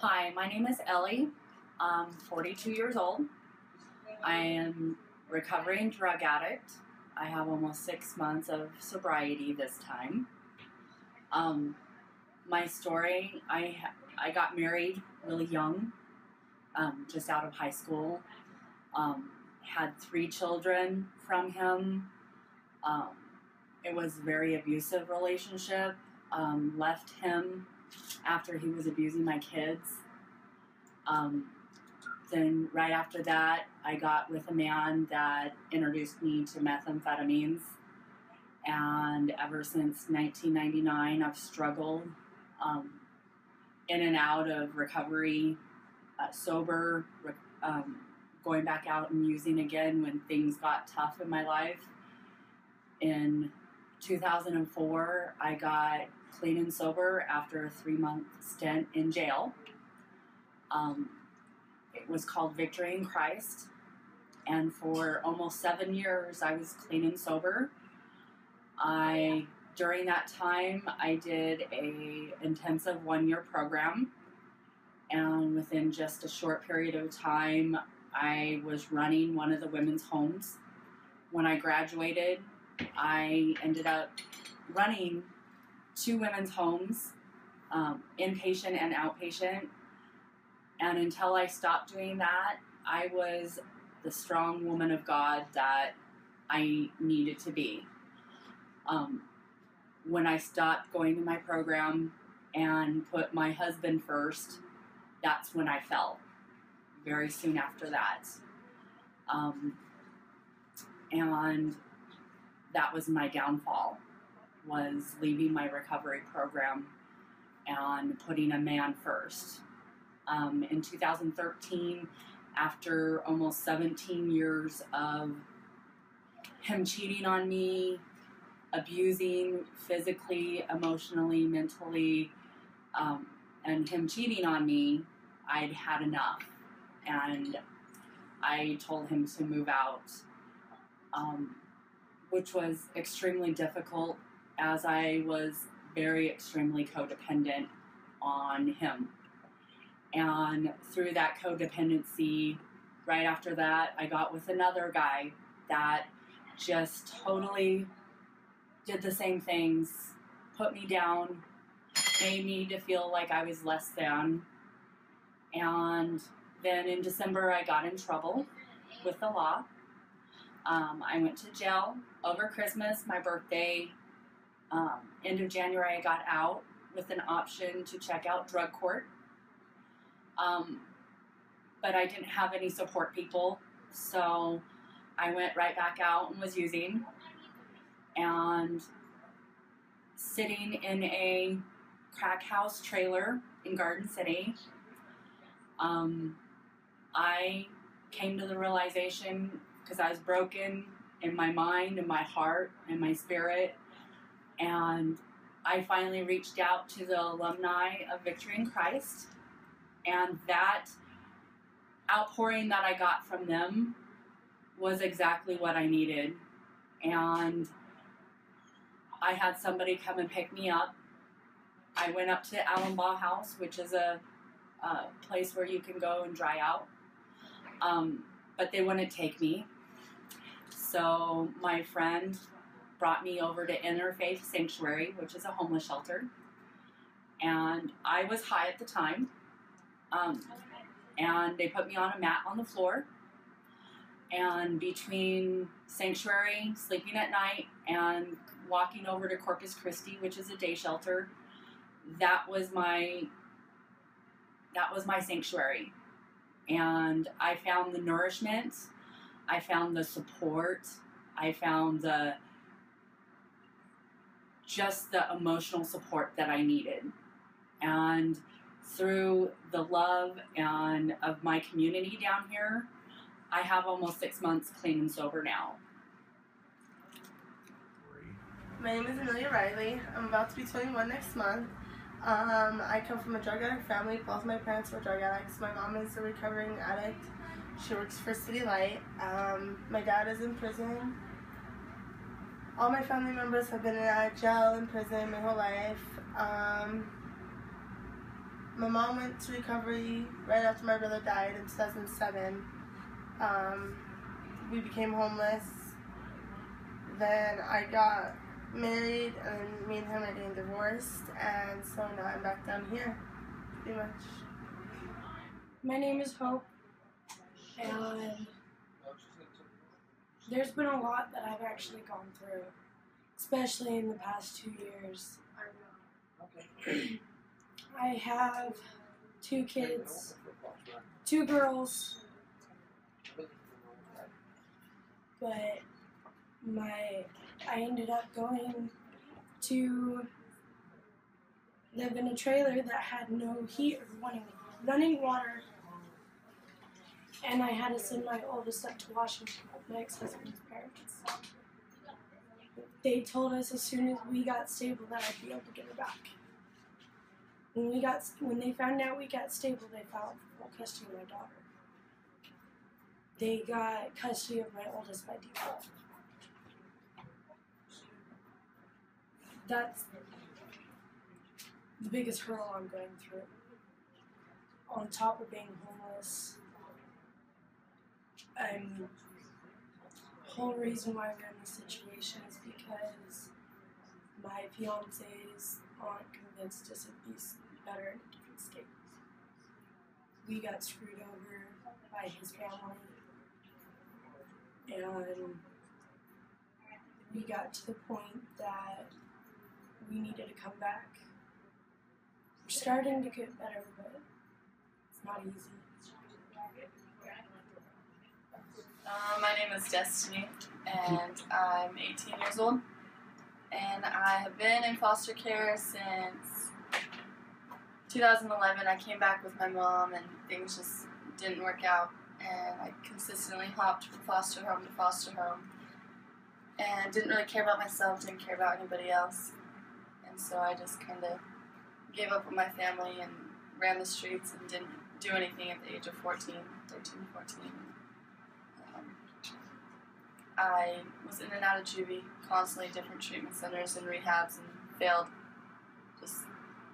Hi, my name is Ellie. I'm 42 years old. I am a recovering drug addict. I have almost 6 months of sobriety this time. My story, I got married really young, just out of high school. Had 3 children from him. It was a very abusive relationship. Left him after he was abusing my kids. Then right after that, I got with a man that introduced me to methamphetamines. And ever since 1999, I've struggled in and out of recovery, sober, going back out and using again when things got tough in my life. In 2004, I got clean and sober after a 3-month stint in jail. It was called Victory in Christ, and for almost 7 years I was clean and sober. During that time, I did a intensive 1-year program, and within just a short period of time, I was running one of the women's homes. When I graduated, I ended up running 2 women's homes, inpatient and outpatient. And until I stopped doing that, I was the strong woman of God that I needed to be. When I stopped going to my program and put my husband first, that's when I fell, very soon after that. And that was my downfall, was leaving my recovery program and putting a man first. In 2013, after almost 17 years of him cheating on me, abusing physically, emotionally, mentally, and him cheating on me, I'd had enough. And I told him to move out, which was extremely difficult as I was very extremely codependent on him. And through that codependency, right after that, I got with another guy that just totally did the same things, put me down, made me to feel like I was less than. And then in December, I got in trouble with the law. I went to jail over Christmas, my birthday. End of January, I got out with an option to check out drug court. But I didn't have any support people, so I went right back out and was using. And sitting in a crack house trailer in Garden City, I came to the realization, because I was broken in my mind and my heart and my spirit, and I finally reached out to the alumni of Victory in Christ, and that outpouring that I got from them was exactly what I needed. And I had somebody come and pick me up. I went up to Allen House, which is a place where you can go and dry out. But they wouldn't take me. So my friend brought me over to Interfaith Sanctuary, which is a homeless shelter. And I was high at the time. And they put me on a mat on the floor. And between Sanctuary, sleeping at night, and walking over to Corpus Christi, which is a day shelter, that was my sanctuary. And I found the nourishment, I found the support, I found just the emotional support that I needed. And through the love of my community down here, I have almost 6 months clean and sober now. My name is Amelia Riley. I'm about to be 21 next month. I come from a drug addict family. Both my parents were drug addicts. My mom is a recovering addict. She works for City Light. My dad is in prison. All my family members have been in jail, in prison my whole life. My mom went to recovery right after my brother died in 2007. We became homeless. Then I got married, and me and him are getting divorced, and so now I'm back down here, pretty much. My name is Hope, and there's been a lot that I've actually gone through, especially in the past 2 years. I have 2 kids, 2 girls, but I ended up going to live in a trailer that had no heat or running water, and I had to send my oldest up to Washington with my ex-husband's parents. They told us as soon as we got stable that I'd be able to get her back. When they found out we got stable, they filed for full custody of my daughter. They got custody of my oldest by default. That's the biggest hurdle I'm going through. On top of being homeless, the whole reason why we're in this situation is because my fiancés aren't convinced us it'd be better in a different state. We got screwed over by his family, and we got to the point that we needed to come back. We're starting to get better, but it's not easy. My name is Destiny, and I'm 18 years old, and I have been in foster care since 2011. I came back with my mom, and things just didn't work out, and I consistently hopped from foster home to foster home, and didn't really care about myself, didn't care about anybody else, and so I just kind of gave up with my family and ran the streets and didn't do anything at the age of 13, 14. I was in and out of juvie, constantly different treatment centers and rehabs, and failed. Just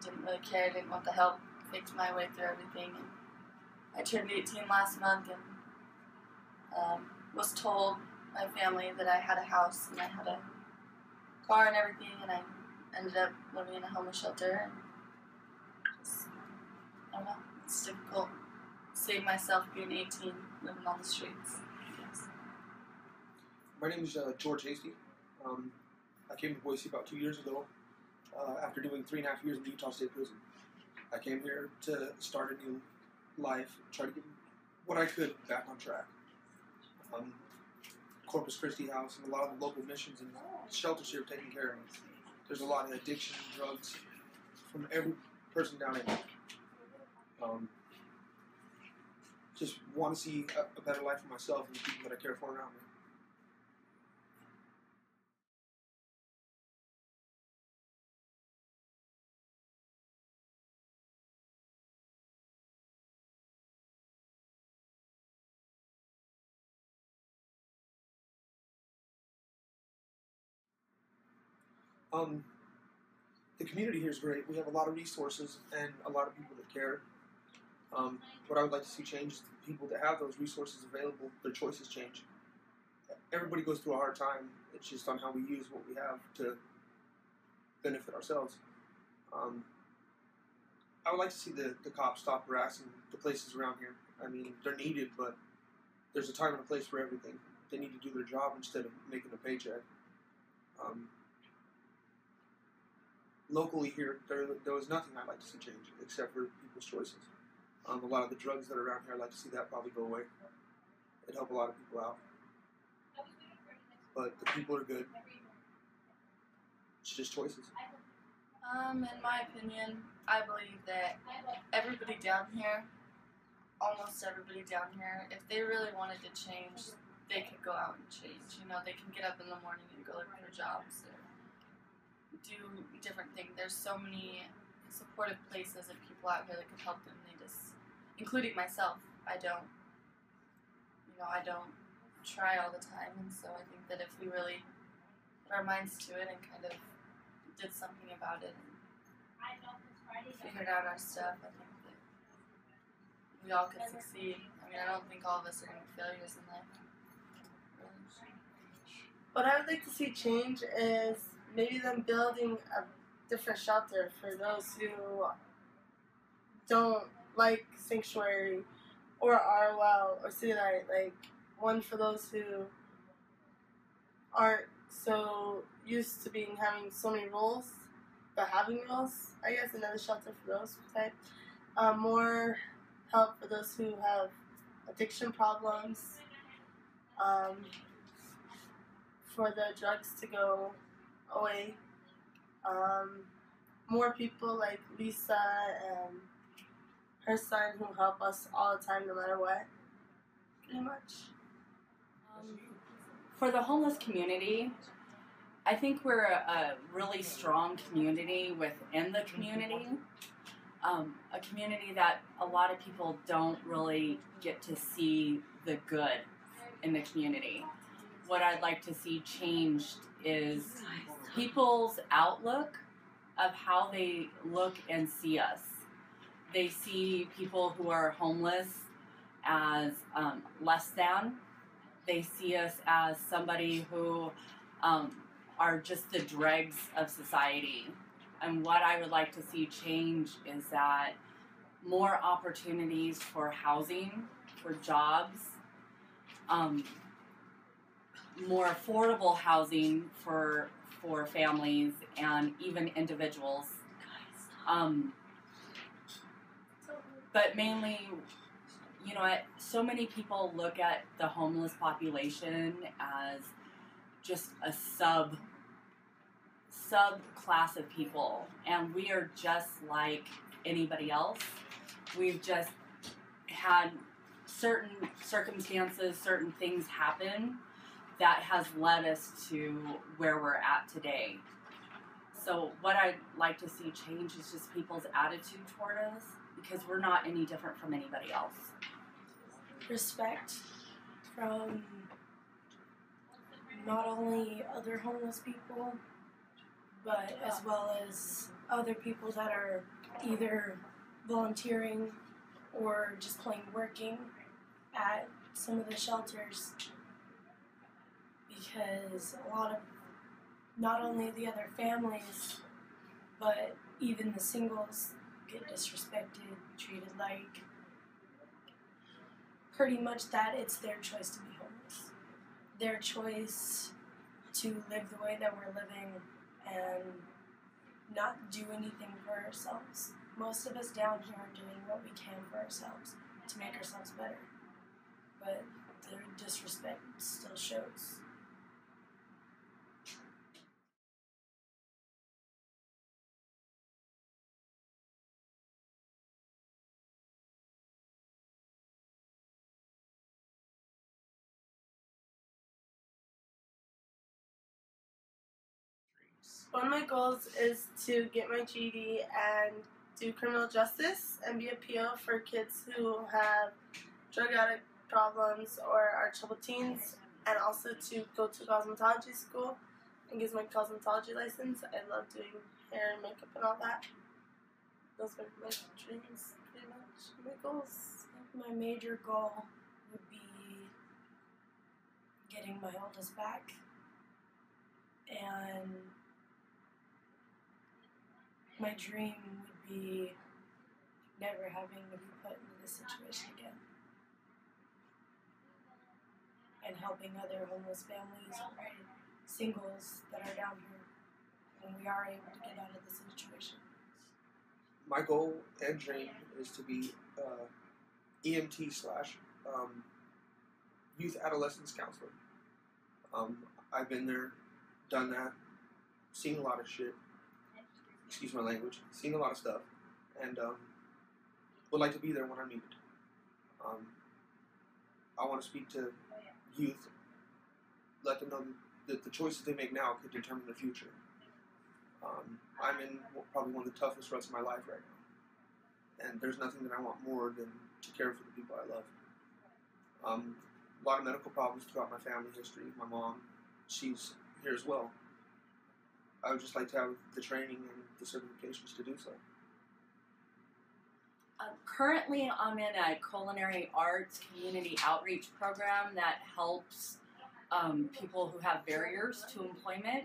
didn't really care, didn't want the help, faked my way through everything. And I turned 18 last month and was told by my family that I had a house and I had a car and everything, and I ended up living in a homeless shelter. And just, I don't know, it's difficult to save myself being 18, living on the streets. My name is George Hasty. I came to Boise about 2 years ago after doing 3.5 years in Utah State Prison. I came here to start a new life, try to get what I could back on track. Corpus Christi House and a lot of the local missions and shelters here have taken care of me. There's a lot of addiction and drugs from every person down in here. Just want to see a better life for myself and the people that I care for around me. The community here is great. We have a lot of resources and a lot of people that care. What I would like to see change is the people that have those resources available, their choices change. Everybody goes through a hard time. It's just on how we use what we have to benefit ourselves. I would like to see the cops stop harassing the places around here. I mean, they're needed, but there's a time and a place for everything. They need to do their job instead of making a paycheck. Locally here, there was nothing I'd like to see change except for people's choices. A lot of the drugs that are around here, I'd like to see that probably go away. It'd help a lot of people out. But the people are good. It's just choices. In my opinion, I believe that everybody down here, almost everybody down here, if they really wanted to change, they could go out and change. You know, they can get up in the morning and go look for jobs or do different things. There's so many supportive places and people out here that could help them. They just, including myself, I don't try all the time, and so I think that if we really put our minds to it and kind of did something about it and figured out our stuff, I think we all could succeed. I mean, I don't think all of us are going to be failures in life. What I would like to see change is maybe them building a different shelter for those who don't like sanctuary or are well or city light. Like one for those who aren't so used to having so many rules, but having rules. I guess another shelter for those type. More help for those who have addiction problems. For the drugs to go away. More people like Lisa and her son who help us all the time no matter what. Pretty much. For the homeless community, I think we're a really strong community within the community. A community that a lot of people don't really get to see the good in the community. What I'd like to see changed is people's outlook of how they look and see us. They see people who are homeless as less than. They see us as somebody who are just the dregs of society. And what I would like to see change is that more opportunities for housing, for jobs, more affordable housing for families and even individuals. But mainly, you know, so many people look at the homeless population as just a subclass of people, and we are just like anybody else. We've just had certain circumstances, certain things happen that has led us to where we're at today. So what I'd like to see change is just people's attitude toward us, because we're not any different from anybody else. Respect from not only other homeless people, but as well as other people that are either volunteering or just plain working at some of the shelters. Because a lot of, not only the other families, but even the singles get disrespected, treated like pretty much that it's their choice to be homeless. Their choice to live the way that we're living and not do anything for ourselves. Most of us down here are doing what we can for ourselves to make ourselves better. But the disrespect still shows. One of my goals is to get my GED and do criminal justice and be a PO for kids who have drug addict problems or are troubled teens, and also to go to cosmetology school and get my cosmetology license. I love doing hair and makeup and all that. Those are my dreams, pretty much, my goals. My major goal would be getting my oldest back, and my dream would be never having to be put into this situation again, and helping other homeless families or singles that are down here when we are able to get out of this situation. My goal and dream is to be EMT / youth adolescence counselor. I've been there, done that, seen a lot of shit. Excuse my language. Seen a lot of stuff, and would like to be there when I'm needed. I want to speak to youth, let them know that the choices they make now could determine the future. I'm in probably one of the toughest ruts of my life right now, and there's nothing that I want more than to care for the people I love. A lot of medical problems throughout my family history. My mom, she's here as well. I would just like to have the training and the certifications to do so. Currently, I'm in a culinary arts community outreach program that helps people who have barriers to employment.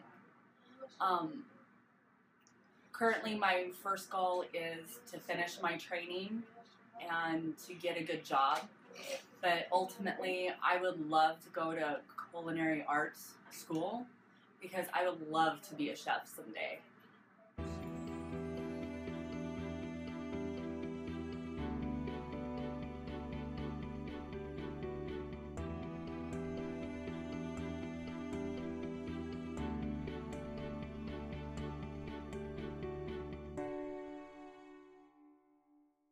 Currently, my first goal is to finish my training and to get a good job. But ultimately, I would love to go to culinary arts school because I would love to be a chef someday.